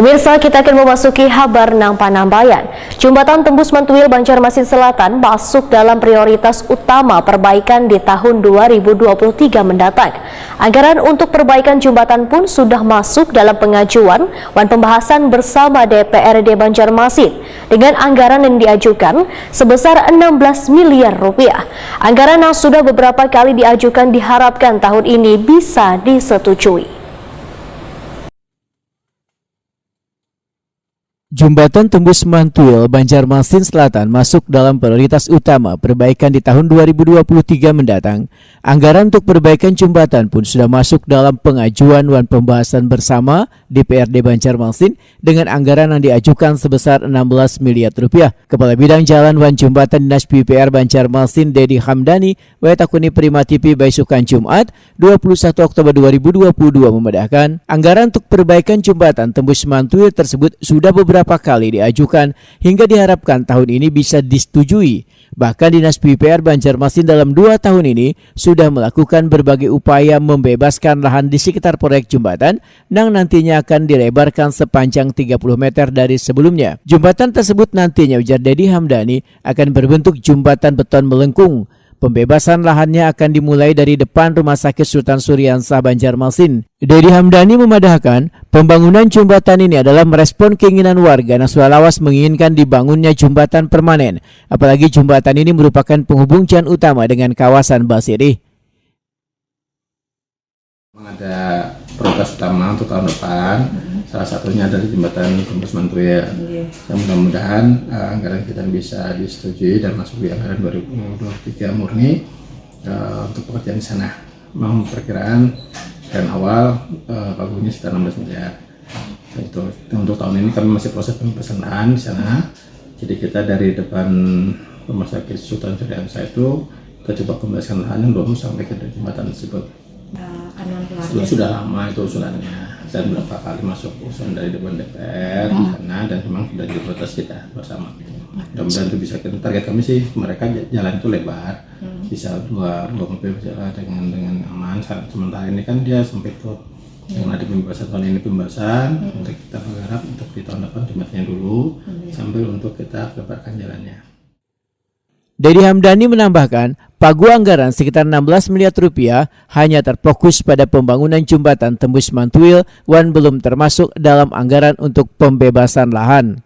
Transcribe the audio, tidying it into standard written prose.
Pemirsa, kita akan memasuki kabar nang Panambayan. Jembatan tembus Mantuil Banjarmasin Selatan masuk dalam prioritas utama perbaikan di tahun 2023 mendatang. Anggaran untuk perbaikan jembatan pun sudah masuk dalam pengajuan dan pembahasan bersama DPRD Banjarmasin dengan anggaran yang diajukan sebesar 16 miliar rupiah. Anggaran yang sudah beberapa kali diajukan diharapkan tahun ini bisa disetujui. Jembatan tembus Mantuil Banjarmasin Selatan masuk dalam prioritas utama perbaikan di tahun 2023 mendatang. Anggaran untuk perbaikan jembatan pun sudah masuk dalam pengajuan dan pembahasan bersama DPRD Banjarmasin dengan anggaran yang diajukan sebesar 16 miliar rupiah. Kepala Bidang Jalan dan Jembatan Dinas PUPR Banjarmasin Dedi Hamdani Wetakuni Prima TV Baisukan Jumat 21 Oktober 2022 memedahkan anggaran untuk perbaikan jembatan tembus Mantuil tersebut sudah beberapa kali diajukan hingga diharapkan tahun ini bisa disetujui. Bahkan Dinas PUPR Banjarmasin dalam 2 tahun ini sudah melakukan berbagai upaya membebaskan lahan di sekitar proyek jembatan yang nantinya akan dilebarkan sepanjang 30 meter dari sebelumnya. Jembatan tersebut nantinya, ujar Dedi Hamdani, akan berbentuk jembatan beton melengkung. Pembebasan lahannya akan dimulai dari depan Rumah Sakit Sultan Suryansah Banjarmasin. Dedi Hamdani memadahkan pembangunan jembatan ini adalah merespon keinginan warga Naswalawas menginginkan dibangunnya jembatan permanen. Apalagi jembatan ini merupakan penghubung jalan utama dengan kawasan Basiri. Ada prioritas utama untuk tahun depan, salah satunya adalah jembatan tembus Mantuil. Mudah-mudahan anggaran kita bisa disetujui dan masuk di anggaran 2023 murni untuk pekerjaan di sana. Memperkiraan dan awal pagunya sekitar 16 miliar. Itu untuk tahun ini kami masih proses pembebasan lahan di sana. Jadi kita dari depan Rumah Sakit Sultan Suryansah itu kita coba pembebasan lahan yang belum sampai ke jembatan tersebut. Sudah lama itu usulannya dan berapa kali masuk usulan dari dewan DPR di sana dan memang sudah jadi prioritas kita bersama. Mudah-mudahan itu bisa, target kami sih mereka jalan itu lebar, bisa dua mobil berjalan dengan aman. Sementara ini kan dia sempit tuh. Yang ada pembebasan tahun ini pembebasan, untuk kita berharap untuk di tahun depan jembatannya dulu sambil untuk kita lebarkan jalannya. Dedi Hamdani menambahkan, pagu anggaran sekitar 16 miliar rupiah hanya terfokus pada pembangunan jembatan tembus Mantuil dan belum termasuk dalam anggaran untuk pembebasan lahan.